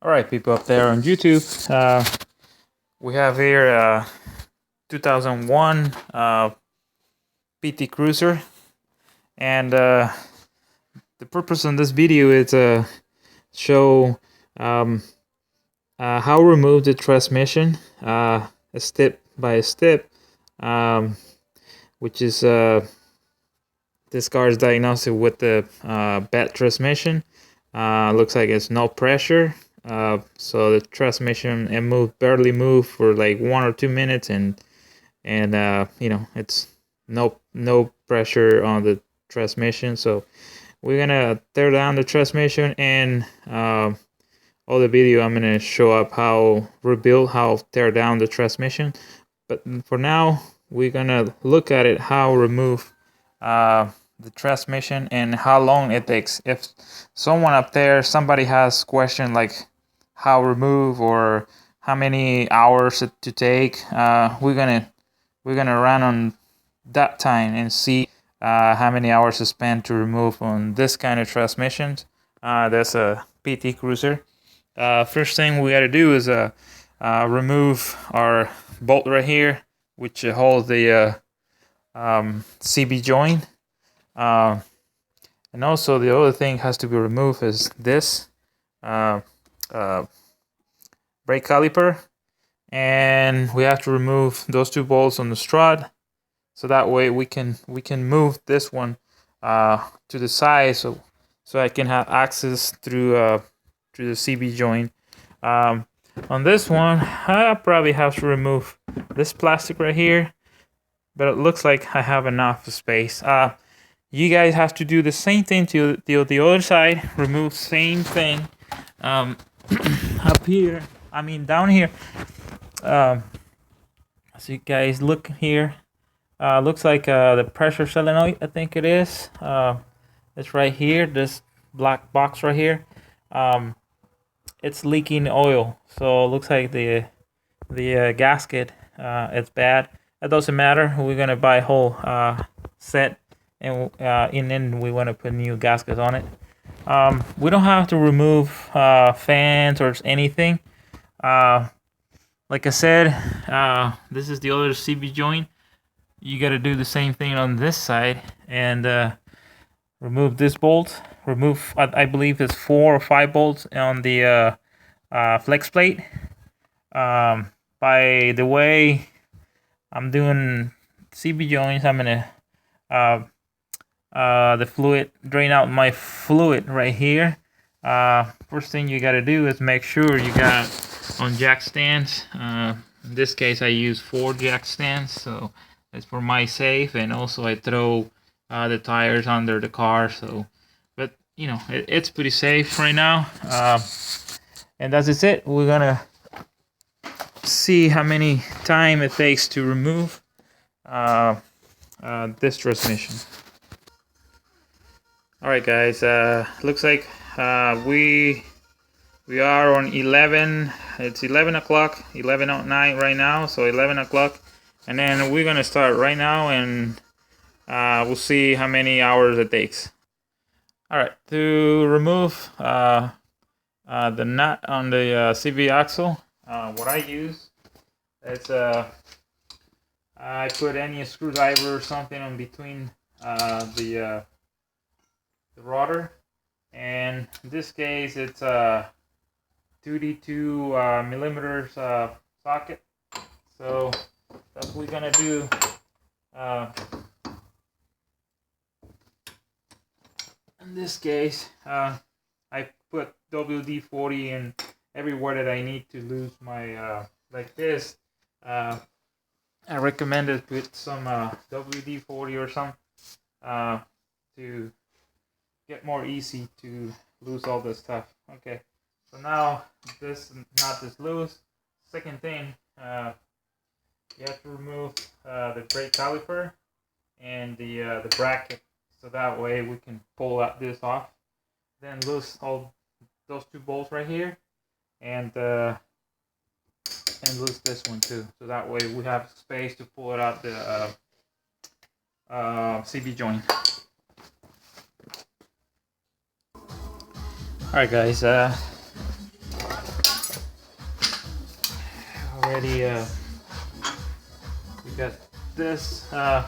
All right, people up there on YouTube, we have here 2001 PT Cruiser, and the purpose of this video is to show how to remove the transmission, a step by step, which is this car is diagnosed with the bad transmission. Looks like it's no pressure. So the transmission barely move for like 1 or 2 minutes, and it's no pressure on the transmission. So we're gonna tear down the transmission, and all the video I'm gonna show up how tear down the transmission. But for now, we're gonna look at it how remove the transmission and how long it takes. If somebody has question like how remove or how many hours to take, we're gonna run on that time and see how many hours to spend to remove on this kind of transmissions. That's a PT Cruiser. First thing we gotta do is remove our bolt right here, which holds the CB joint. And also the other thing has to be removed is this brake caliper, and we have to remove those 2 bolts on the strut, so that way we can move this one to the side, so I can have access through the CB joint. On this one, I probably have to remove this plastic right here, but it looks like I have enough space. You guys have to do the same thing to the other side. Remove same thing up here. Down here. So you guys look here. Looks like the pressure solenoid, I think it is. It's right here. This black box right here. It's leaking oil. So it looks like the gasket it's bad. That doesn't matter. We're gonna buy a whole set. And then we want to put new gaskets on it. We don't have to remove fans or anything. Like I said, this is the other CB joint. You got to do the same thing on this side and remove this bolt. Remove, I believe it's 4 or 5 bolts on the flex plate. By the way I'm doing CB joints, I'm gonna the fluid, drain out my fluid right here. First thing you got to do is make sure you got on jack stands. In this case I use 4 jack stands, so it's for my safe, and also I throw the tires under the car, so but it's pretty safe right now. And that's it. We're gonna see how many time it takes to remove this transmission. Alright guys, looks like we are on 11, it's 11 o'clock, 11:09 right now, so 11 o'clock, and then we're gonna start right now, and we'll see how many hours it takes. Alright, to remove the nut on the CB axle, what I use is I put any screwdriver or something in between the rotor, and in this case it's a 32 millimeters socket. So that's what we're gonna do. In this case, I put WD-40 in everywhere that I need to lose my like this. I recommend it with some WD-40 or something to get more easy to lose all this stuff. Okay, so now this knot is loose. Second thing, you have to remove the brake caliper and the bracket, so that way we can pull this off. Then loose all those 2 bolts right here, and loose this one too, so that way we have space to pull it out the CB joint. Alright guys, already we got this to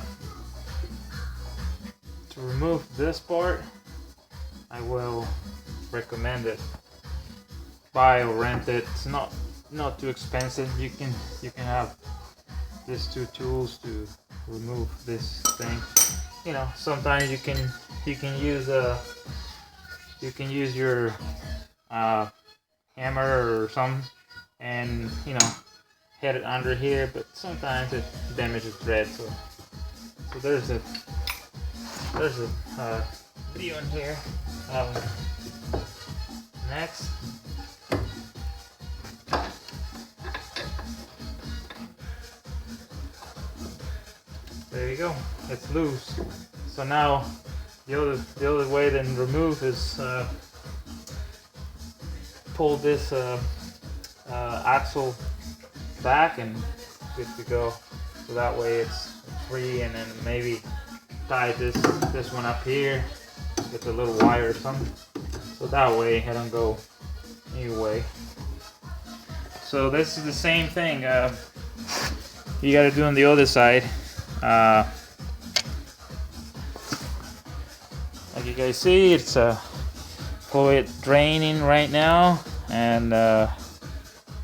remove this part. I will recommend it. Buy or rent it. It's not too expensive. You can have these two tools to remove this thing. You know, sometimes you can use your hammer or something, and you know, hit it under here. But sometimes it damages thread. So there's a video in here. Next. There you go. It's loose. So now the other way to remove is pull this axle back and good to go. So that way it's free, and then maybe tie this one up here with a little wire or something. So that way I don't go anyway. So this is the same thing. You got to do on the other side. Like you guys see, it's fluid draining right now, and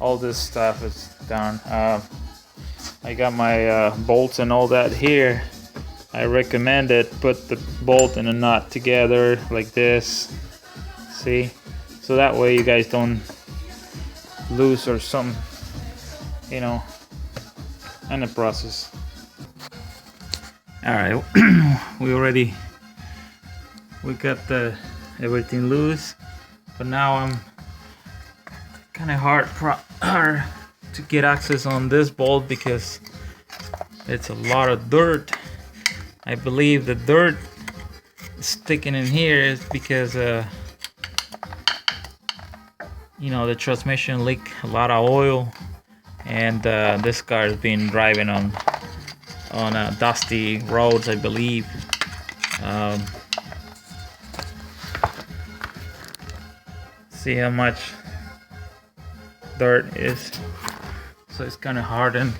all this stuff is done. I got my bolts and all that here. I recommend it. Put the bolt and a nut together like this. See, so that way you guys don't lose or something, you know, in the process. All right, we got everything loose, but now I'm kind of hard to get access on this bolt because it's a lot of dirt. I believe the dirt sticking in here is because you know, the transmission leak a lot of oil, and this car has been driving on dusty roads, I believe. See how much dirt is, so it's kind of hardened.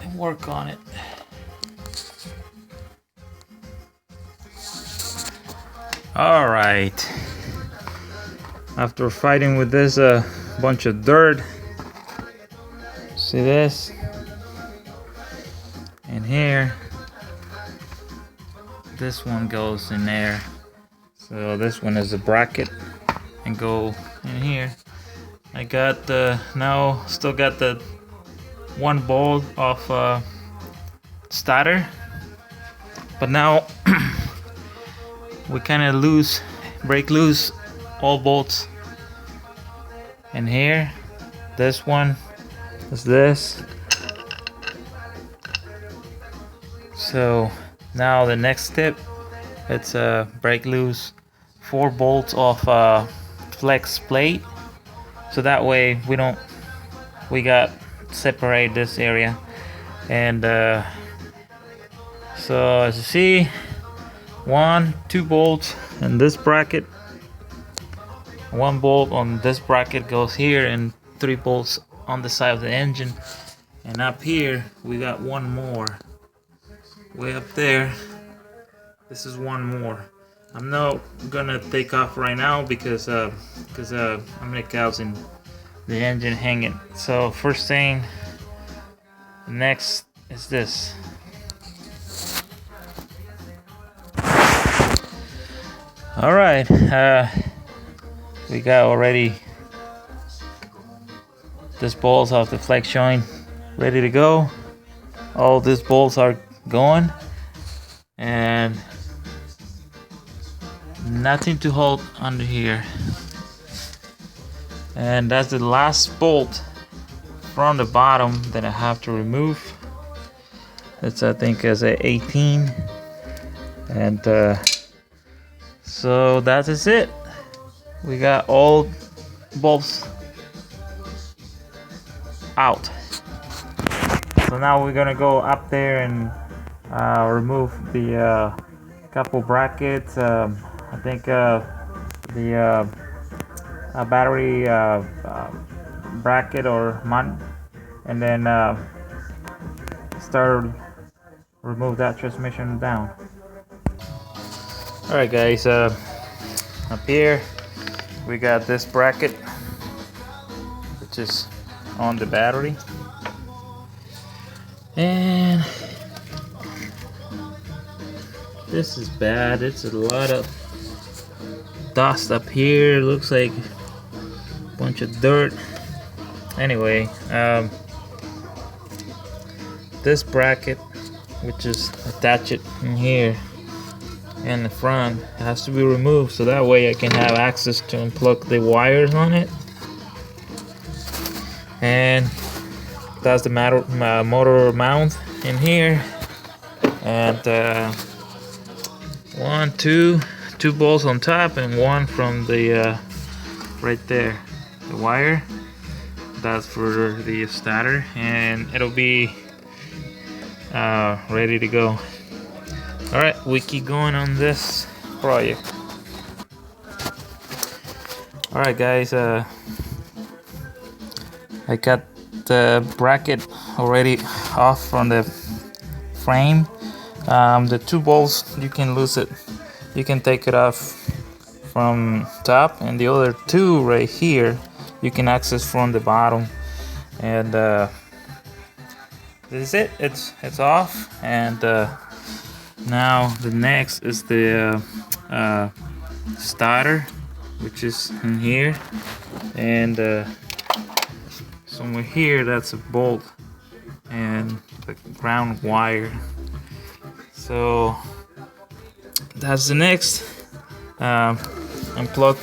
And work on it. All right. After fighting with this bunch of dirt, see this? And here, this one goes in there. So this one is a bracket and go in here. I got now still got the one bolt of starter, but now we kind of break loose all bolts in here. This one is this. So now the next step, it's break loose 4 bolts off flex plate, so that way we got separate this area. And so as you see, 1, 2 bolts in this bracket, 1 bolt on this bracket goes here, and 3 bolts on the side of the engine. And up here we got 1 more way up there. This is 1 more. I'm not gonna take off right now because I'm gonna causing the engine hanging. So first thing, next is this. All right, we got already this bolts off the flex joint ready to go. All these bolts are going, and nothing to hold under here. And that's the last bolt from the bottom that I have to remove. It's, I think, as a 18, and so that is it. We got all bolts out. So now we're gonna go up there and remove the couple brackets. I think the battery bracket or mount, and then remove that transmission down. Alright guys, up here we got this bracket which is on the battery, and this is bad. It's a lot of dust up here. Looks like a bunch of dirt. Anyway, this bracket, which is attached in here in the front, has to be removed so that way I can have access to unplug the wires on it. And that's the motor mount in here, and two bolts on top and one from the right there, the wire. That's for the starter, and it'll be ready to go. Alright, we keep going on this project. Alright guys, I got the bracket already off from the frame. The two bolts, you can lose it. You can take it off from top, and the other two right here you can access from the bottom. And this is it. It's off. And now the next is the starter, which is in here, and somewhere here that's a bolt and the ground wire. So that's the next. Unplug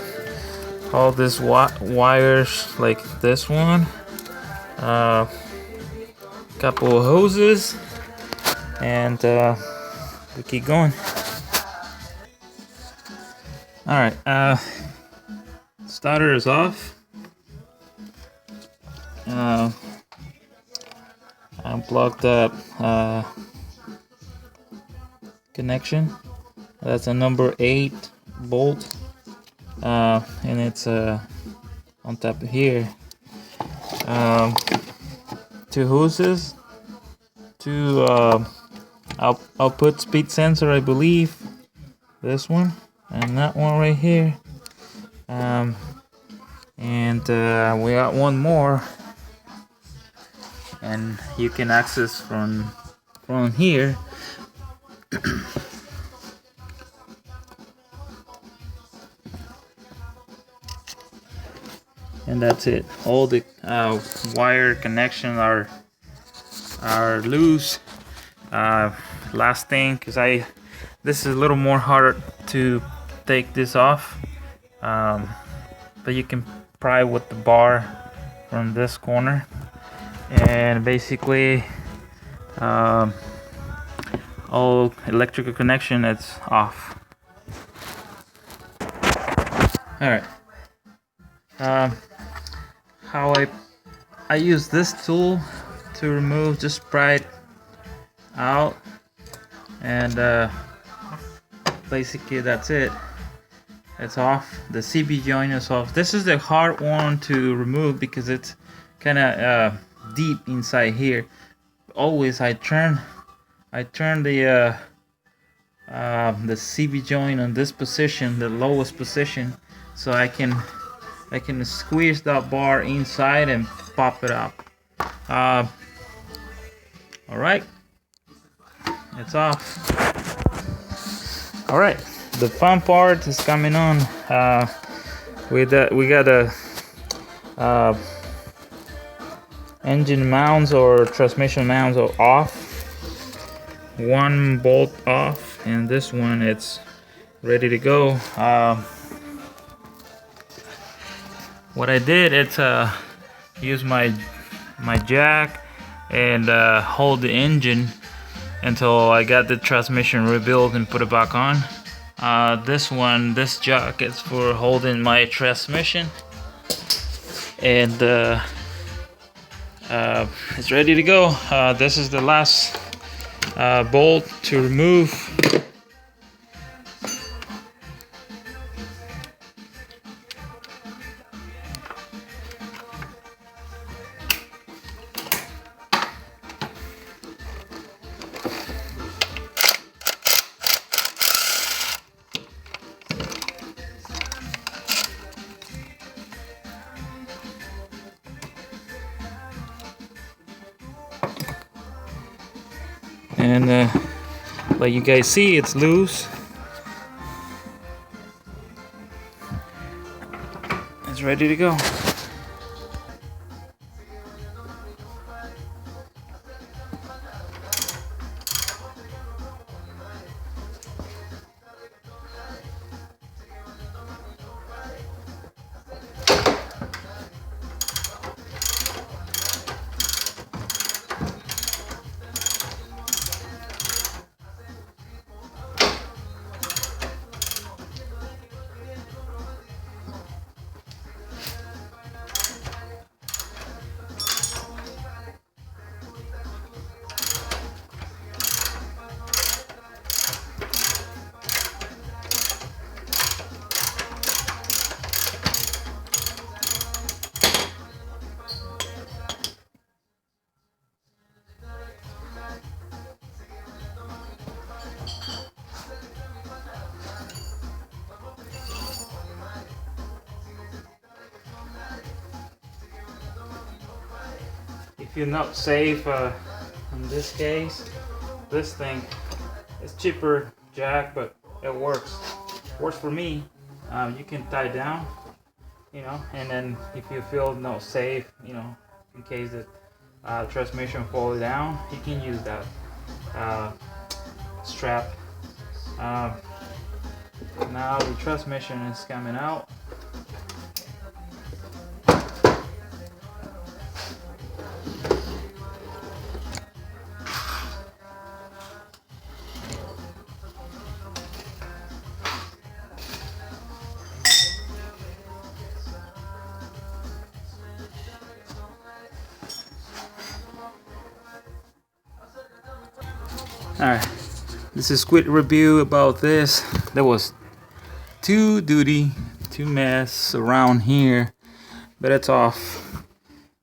all these wires like this one, couple of hoses, and we keep going. Alright, starter is off. Unplug the connection. That's a number 8 bolt, and it's on top of here. Two hoses, two output speed sensor, I believe. This one and that one right here. And we got one more, and you can access from here. And that's it. All the wire connections are loose. Last thing, because this is a little more hard to take this off, but you can pry with the bar from this corner, and basically all electrical connection is off. All right. How I use this tool to remove, just pry it out, and basically that's it. It's off. The CB joint is off. This is the hard one to remove because it's kind of deep inside here. Always I turn the CB joint on this position, the lowest position, so I can squeeze that bar inside and pop it up. All right, it's off. All right, the fun part is coming on. We got a engine mounts or transmission mounts are off. One bolt off, and this one it's ready to go. What I did is use my jack and hold the engine until I got the transmission rebuilt and put it back on. This jack is for holding my transmission, and it's ready to go. This is the last bolt to remove. And like you guys see, it's loose. It's ready to go. If you're not safe in this case, this thing is cheaper jack, but it works for me. You can tie down, you know, and then if you feel not safe, you know, in case the transmission falls down, you can use that strap. Now the transmission is coming out. Alright, this is quick review about this. There was two mess around here, but it's off.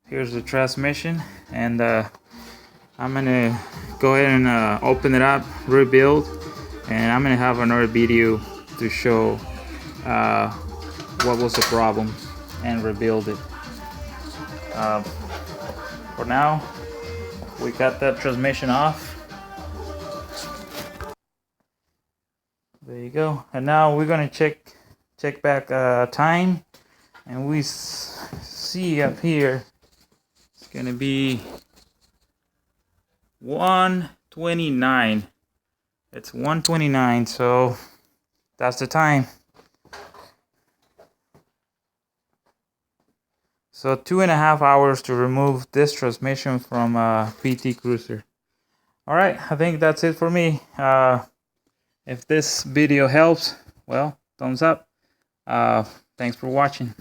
Here's the transmission, and I'm gonna go ahead and open it up, rebuild, and I'm gonna have another video to show what was the problem and rebuild it. For now, we got that transmission off. There you go. And now we're gonna check back time, and we see up here it's gonna be 1:29. It's 1:29, so that's the time. So 2.5 hours to remove this transmission from PT Cruiser. All right, I think that's it for me. If this video helps, well, thumbs up. Thanks for watching.